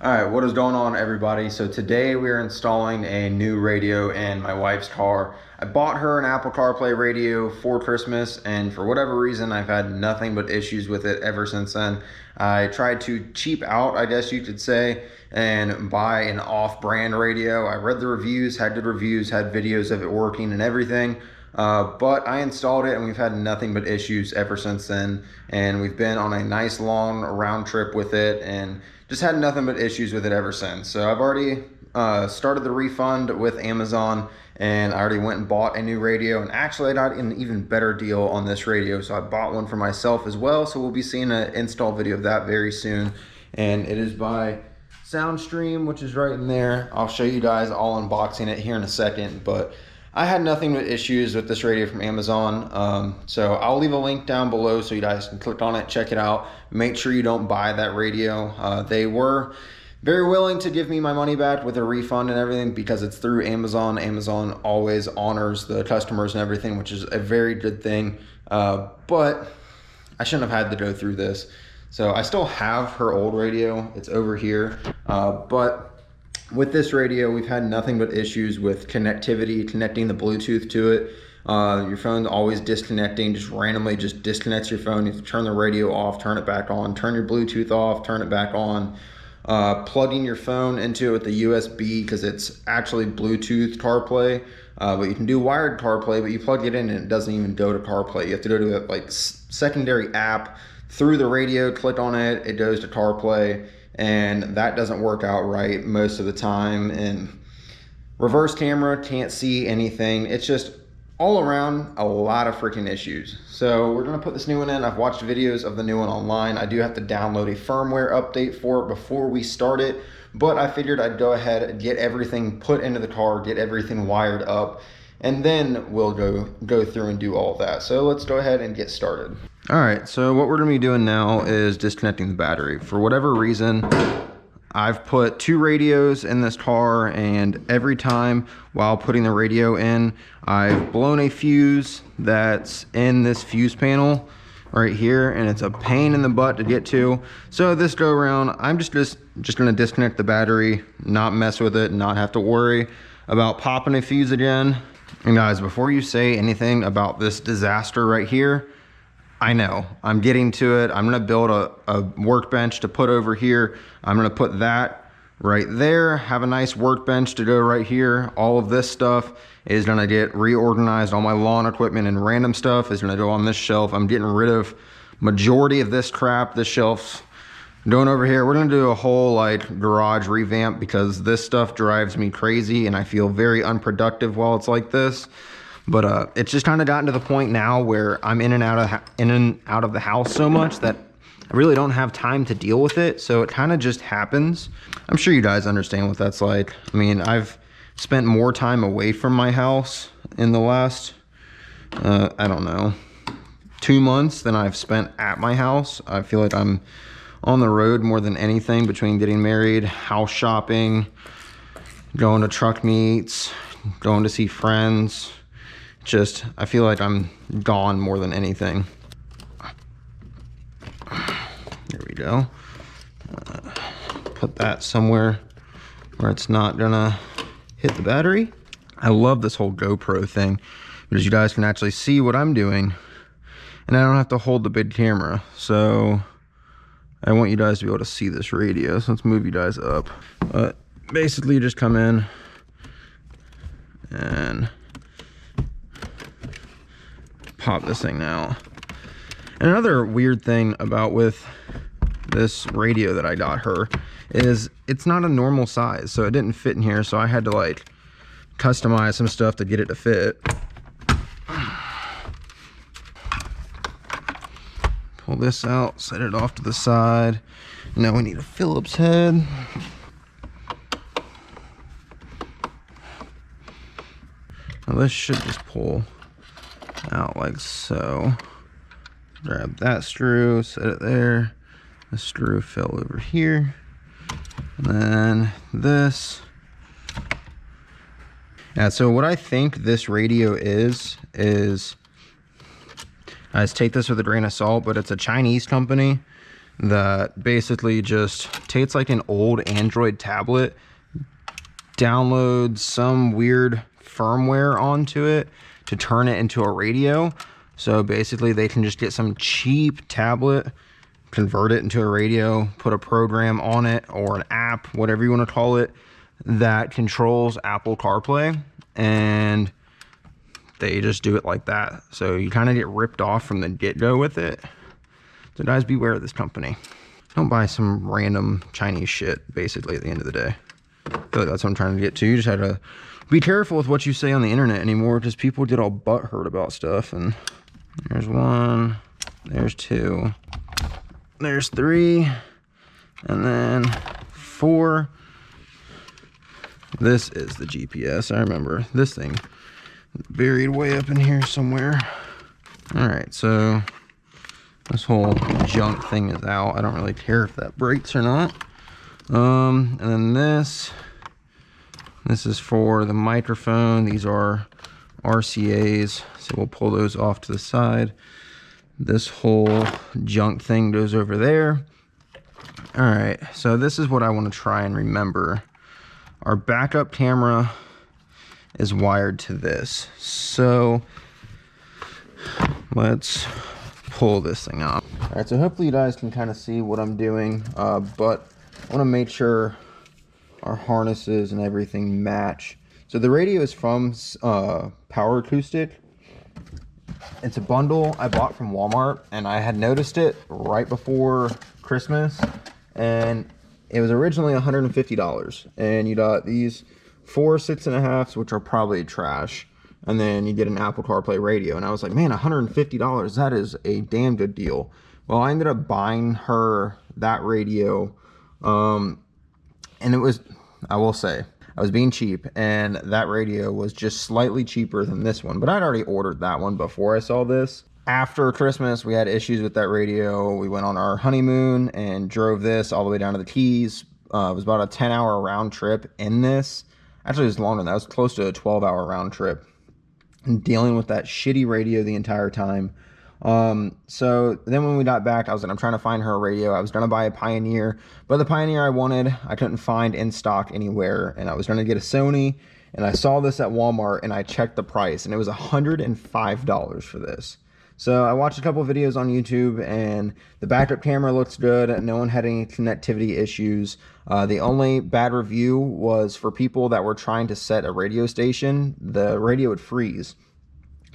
All right, what is going on, everybody? So today we are installing a new radio in my wife's car. I bought her an Apple CarPlay radio for Christmas, and for whatever reason, I've had nothing but issues with it ever since then. I tried to cheap out, I guess you could say, and buy an off-brand radio. I read the reviews, had good reviews, had videos of it working and everything. But I installed it and we've had nothing but issues ever since then, and we've been on a nice long round trip with it and just had nothing but issues with it ever since. So I've already started the refund with Amazon, and I already went and bought a new radio, and actually I got an even better deal on this radio, so I bought one for myself as well. So we'll be seeing an install video of that very soon, and it is by SoundStream, which is right in there. I'll show you guys all unboxing it here in a second, but I had nothing but issues with this radio from Amazon, so I'll leave a link down below so you guys can click on it, check it out. Make sure you don't buy that radio. They were very willing to give me my money back with a refund and everything because it's through Amazon. Amazon always honors the customers and everything, which is a very good thing, but I shouldn't have had to go through this. So I still have her old radio. It's over here, but with this radio, we've had nothing but issues with connectivity, connecting the Bluetooth to it. Your phone's always disconnecting, just randomly just disconnects your phone. You have to turn the radio off, turn it back on, turn your Bluetooth off, turn it back on. Plugging your phone into it with the USB, because it's actually Bluetooth CarPlay, but you can do wired CarPlay, but you plug it in and it doesn't even go to CarPlay. You have to go to a like secondary app through the radio, click on it, it goes to CarPlay. And that doesn't work out right most of the time, and reverse camera can't see anything. It's just all around a lot of freaking issues. So we're gonna put this new one in. I've watched videos of the new one online. I do have to download a firmware update for it before we start it, but I figured I'd go ahead and get everything put into the car, get everything wired up, and then we'll go through and do all of that. So let's go ahead and get started. All right, so what we're gonna be doing now is disconnecting the battery. For whatever reason, I've put two radios in this car, and every time while putting the radio in, I've blown a fuse that's in this fuse panel right here, and it's a pain in the butt to get to. So this go around, I'm just gonna disconnect the battery, not mess with it, not have to worry about popping a fuse again. And guys, before you say anything about this disaster right here, I know, I'm getting to it. I'm gonna build a workbench to put over here. I'm gonna put that right there, have a nice workbench to go right here. All of this stuff is gonna get reorganized. All my lawn equipment and random stuff is gonna go on this shelf. I'm getting rid of majority of this crap. This shelf's going over here. We're gonna do a whole like garage revamp because this stuff drives me crazy and I feel very unproductive while it's like this. But it's just kind of gotten to the point now where I'm in and out of the house so much that I really don't have time to deal with it. So it kind of just happens. I'm sure you guys understand what that's like. I mean, I've spent more time away from my house in the last, I don't know, 2 months than I've spent at my house. I feel like I'm on the road more than anything, between getting married, house shopping, going to truck meets, going to see friends. Just, I feel like I'm gone more than anything. There we go. Put that somewhere where it's not gonna hit the battery. I love this whole GoPro thing because you guys can actually see what I'm doing and I don't have to hold the big camera. So I want you guys to be able to see this radio. So let's move you guys up. But basically you just come in and pop this thing out. And another weird thing about with this radio that I got her is it's not a normal size, so it didn't fit in here, so I had to like customize some stuff to get it to fit. Pull this out, set it off to the side. Now we need a Phillips head. Now this should just pull out like so. Grab that screw, set it there. The screw fell over here. And then this. Yeah, so what I think this radio is guys, take this with a grain of salt, but it's a Chinese company. that basically just takes like an old Android tablet, downloads some weird firmware onto it to turn it into a radio. So basically they can just get some cheap tablet, convert it into a radio, put a program on it or an app, whatever you want to call it, that controls Apple CarPlay, and they just do it like that. So you kind of get ripped off from the get-go with it. So guys, beware of this company. Don't buy some random Chinese shit, basically, at the end of the day. I feel like that's what I'm trying to get to. You just have to be careful with what you say on the internet anymore, because people get all butthurt about stuff. And there's one, there's two, there's three, and then four. This is the GPS. I remember this thing buried way up in here somewhere. All right, so this whole junk thing is out. I don't really care if that breaks or not. And then this is for the microphone. These are RCAs, so we'll pull those off to the side. This whole junk thing goes over there. All right, so this is what I want to try and remember. Our backup camera is wired to this. So let's pull this thing out. All right, so hopefully you guys can kind of see what I'm doing, but I want to make sure our harnesses and everything match. So the radio is from Power Acoustic. It's a bundle I bought from Walmart, and I had noticed it right before Christmas, and it was originally $150, and you got these 4 6.5s, which are probably trash, and then you get an Apple CarPlay radio. And I was like, man, $150, that is a damn good deal. Well, I ended up buying her that radio, and it was, I will say, I was being cheap, and that radio was just slightly cheaper than this one, but I'd already ordered that one before I saw this. After Christmas, we had issues with that radio. We went on our honeymoon and drove this all the way down to the Keys. It was about a 10-hour round trip in this. Actually, it was longer than that. It was close to a 12-hour round trip. And dealing with that shitty radio the entire time. So then when we got back, I was like, I'm trying to find her a radio. I was going to buy a Pioneer, but the Pioneer I wanted, I couldn't find in stock anywhere. And I was going to get a Sony, and I saw this at Walmart, and I checked the price, and it was $105 for this. So I watched a couple of videos on YouTube, and the backup camera looks good. No one had any connectivity issues. The only bad review was for people that were trying to set a radio station. The radio would freeze.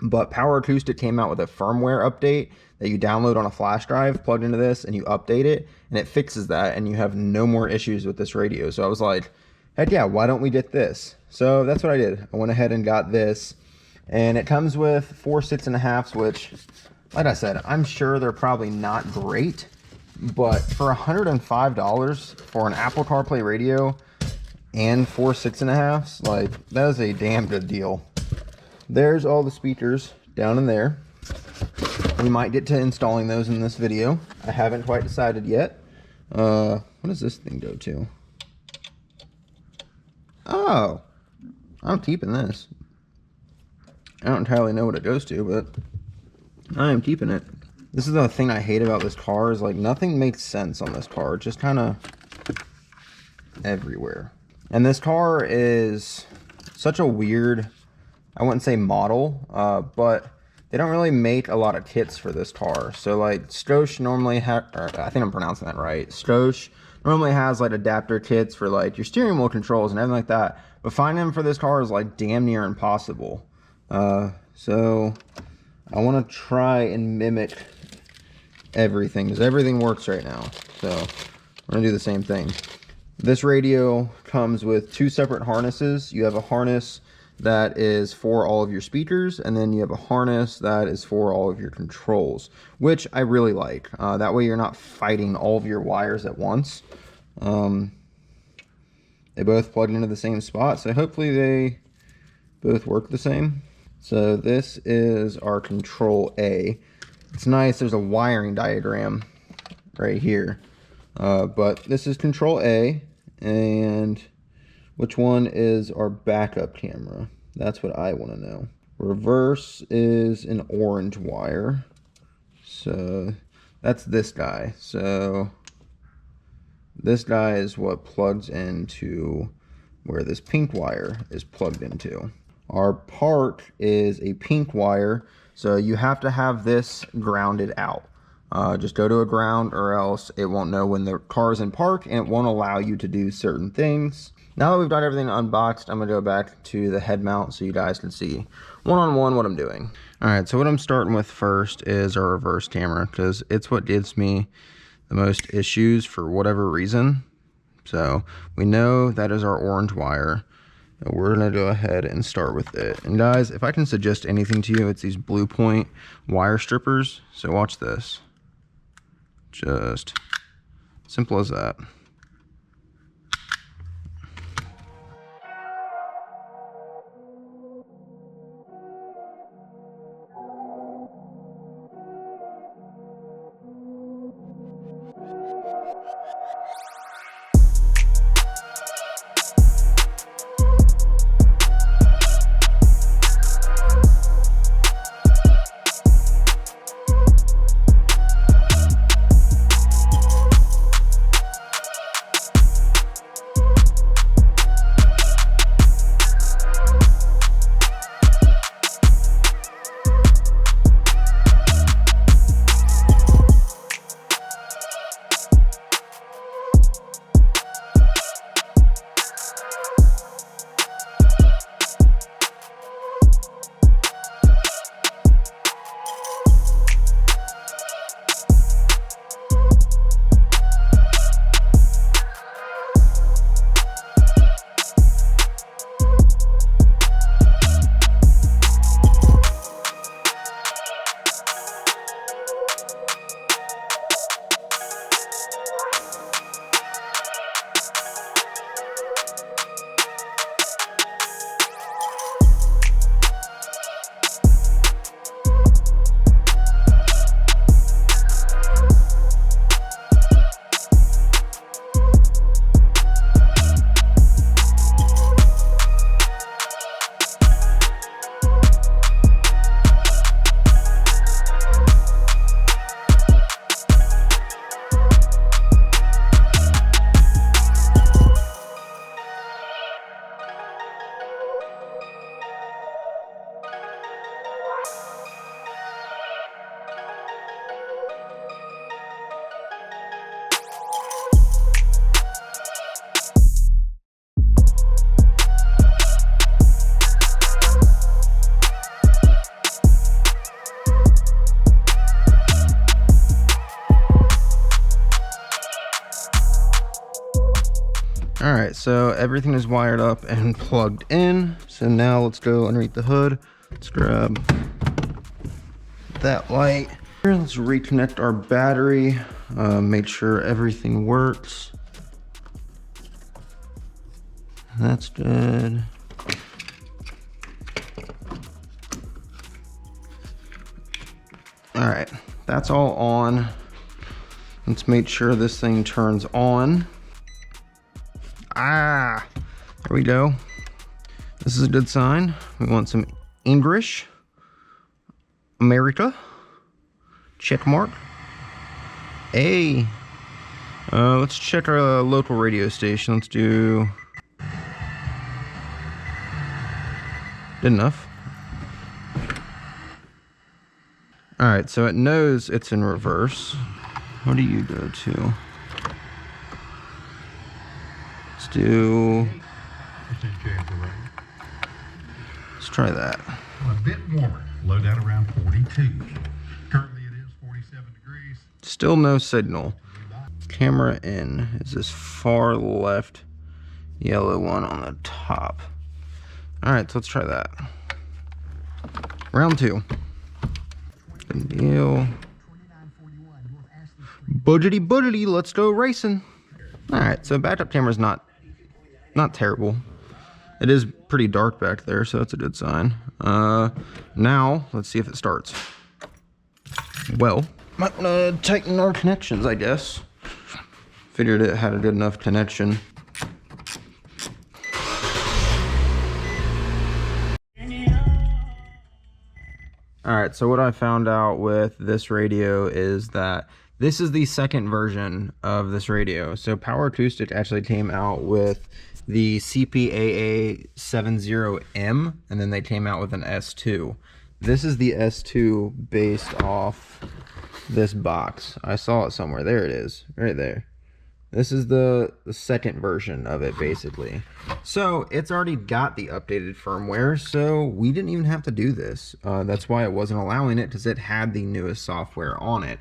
But Power Acoustic came out with a firmware update that you download on a flash drive, plug into this, and you update it, and it fixes that, and you have no more issues with this radio. So I was like, heck yeah, why don't we get this? So that's what I did. I went ahead and got this. And it comes with 4 6.5s, which, like I said, I'm sure they're probably not great, but for $105 for an Apple CarPlay radio and 4 6.5s, like, that is a damn good deal. There's all the speakers down in there. We might get to installing those in this video. I haven't quite decided yet. What does this thing go to? Oh, I'm keeping this. I don't entirely know what it goes to, but I am keeping it. This is the thing I hate about this car, is like nothing makes sense on this car. It's just kind of everywhere. And this car is such a weird, I wouldn't say model, but they don't really make a lot of kits for this car. So like Stosh normally I think I'm pronouncing that right. Stosh normally has like adapter kits for like your steering wheel controls and everything like that. But finding them for this car is like damn near impossible. So I want to try and mimic everything, because everything works right now. So we're gonna do the same thing. This radio comes with 2 separate harnesses. You have a harness that is for all of your speakers, and then you have a harness that is for all of your controls, which I really like. That way you're not fighting all of your wires at once. They both plug into the same spot, so hopefully they both work the same. So this is our control A. It's nice, there's a wiring diagram right here. But this is control A, and which one is our backup camera? That's what I want to know. Reverse is an orange wire. So That's this guy. So this guy is what plugs into where this pink wire is plugged into. Our part is a pink wire, so you have to have this grounded out. Just go to a ground or else it won't know when the car is in park and it won't allow you to do certain things. Now that we've got everything unboxed, I'm gonna go back to the head mount so you guys can see one-on-one what I'm doing. All right, so what I'm starting with first is our reverse camera, because it's what gives me the most issues for whatever reason. So we know that is our orange wire. And we're gonna go ahead and start with it. And guys, if I can suggest anything to you, it's these Blue Point wire strippers. So watch this. Just simple as that. All right, so everything is wired up and plugged in. So now let's go underneath the hood. Let's grab that light. Let's reconnect our battery, make sure everything works. That's good. All right, that's all on. Let's make sure this thing turns on. There we go. This is a good sign. We want some English. America. Check mark. A. Let's check our local radio station. Let's do... Good enough. Alright, so it knows it's in reverse. What do you go to? Let's do... Let's try that. A bit warmer. Low down around 42. Currently it is 47 degrees. Still no signal. Camera in is this far left yellow one on the top. Alright, so let's try that. Round 2. Good deal. Budgety budgety, let's go racing. Alright, so backup camera's not terrible. It is pretty dark back there, so that's a good sign. Now, let's see if it starts. Well, might want to tighten our connections, I guess. Figured it had a good enough connection. Alright, so what I found out with this radio is that This is the second version of this radio. So Power Acoustic actually came out with the CPAA 70M, and then they came out with an S2. This is the S2 based off this box. I saw it somewhere. There it is, right there. This is the second version of it, basically. So it's already got the updated firmware, so we didn't even have to do this. That's why it wasn't allowing it, because it had the newest software on it.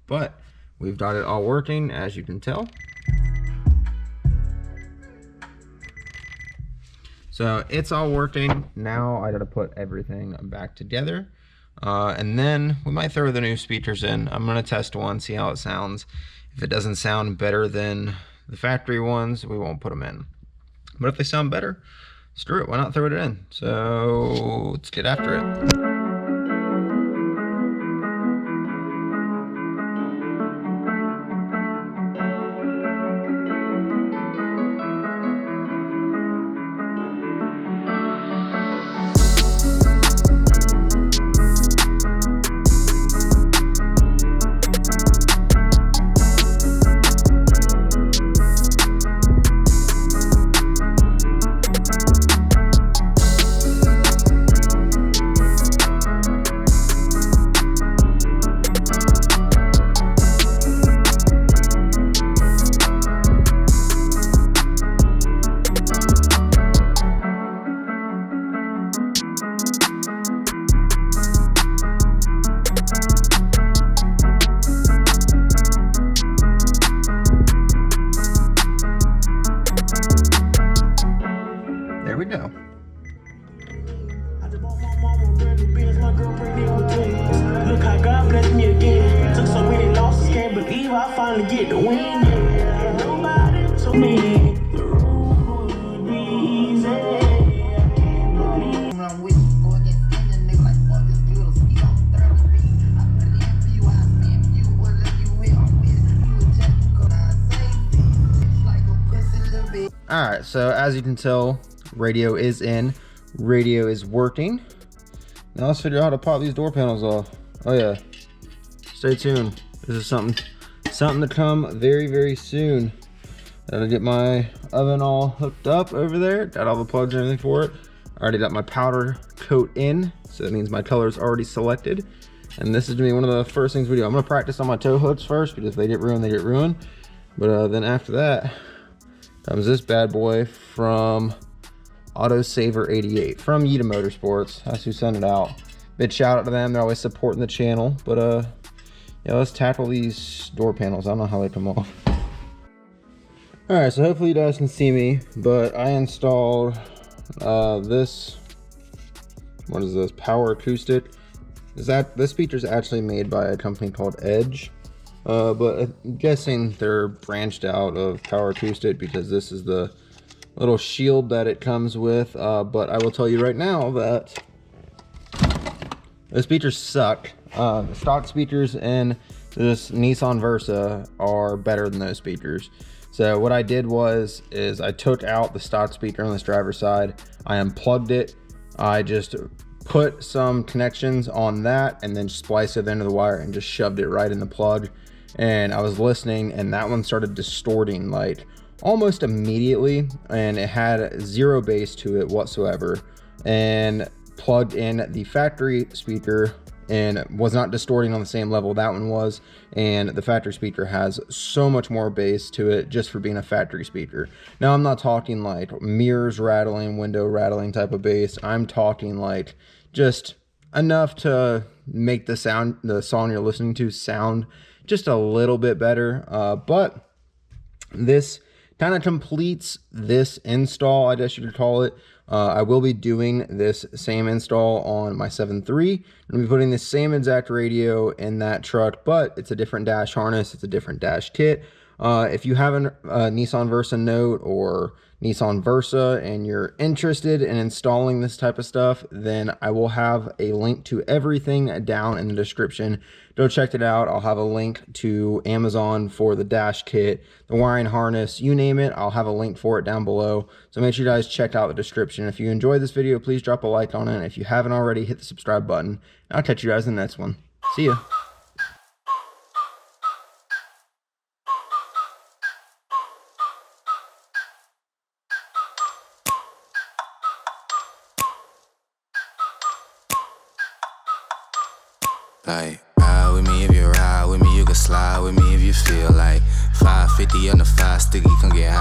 But we've got it all working, as you can tell. So it's all working. Now I gotta put everything back together. And then we might throw the new speakers in. I'm gonna test one, see how it sounds. If it doesn't sound better than the factory ones, we won't put them in. But if they sound better, screw it, why not throw it in? So let's get after it. There we go. Look how God blessed me again. Took so many losses, can't believe I finally get the win. Nobody told me the road would be easy. I can't believe I'm with you. Go against the nigga like fuck this little ski on 30 feet. I put it in for you, I spend for you, whatever you will, I'm with you. You just go down safety. It's like a pussy little bit. Alright, so as you can tell, radio is in, radio is working. Now let's figure out how to pop these door panels off. Oh yeah, stay tuned. This is something to come very, very soon. Gotta get my oven all hooked up over there. Got all the plugs and everything for it. Already got my powder coat in, so that means my color is already selected. And this is gonna be one of the first things we do. I'm gonna practice on my tow hooks first, because if they get ruined, they get ruined. But then after that comes this bad boy from Autosaver 88 from Yita Motorsports. That's who sent it out. Big shout out to them. They're always supporting the channel. But yeah, let's tackle these door panels. I don't know how they come off. Alright, so hopefully you guys can see me, but I installed this, what is this, Power Acoustic. This speaker's actually made by a company called Edge, but I'm guessing they're branched out of Power Acoustic because this is the little shield that it comes with. But I will tell you right now that the speakers suck. The stock speakers in this Nissan Versa are better than those speakers. So what I did is I took out the stock speaker on this driver's side. I unplugged it. I just put some connections on that and then spliced it into the wire and just shoved it right in the plug. And I was listening, and that one started distorting like almost immediately, and it had zero bass to it whatsoever. And plugged in the factory speaker and was not distorting on the same level that one was, and the factory speaker has so much more bass to it just for being a factory speaker. Now I'm not talking like mirrors rattling, window rattling type of bass. I'm talking like just enough to make the song you're listening to sound just a little bit better. But this kind of completes this install, I guess you could call it. I will be doing this same install on my 7.3. I'm gonna be putting the same exact radio in that truck, but it's a different dash harness, it's a different dash kit. If you have a Nissan Versa Note or Nissan Versa and you're interested in installing this type of stuff, then I will have a link to everything down in the description. Go check it out. I'll have a link to Amazon for the dash kit, the wiring harness, you name it. I'll have a link for it down below. So make sure you guys check out the description. If you enjoyed this video, please drop a like on it. If you haven't already, hit the subscribe button. I'll catch you guys in the next one. See ya. Like, ride with me if you ride with me, you can slide with me if you feel like 550 on the 5 sticky, come get high.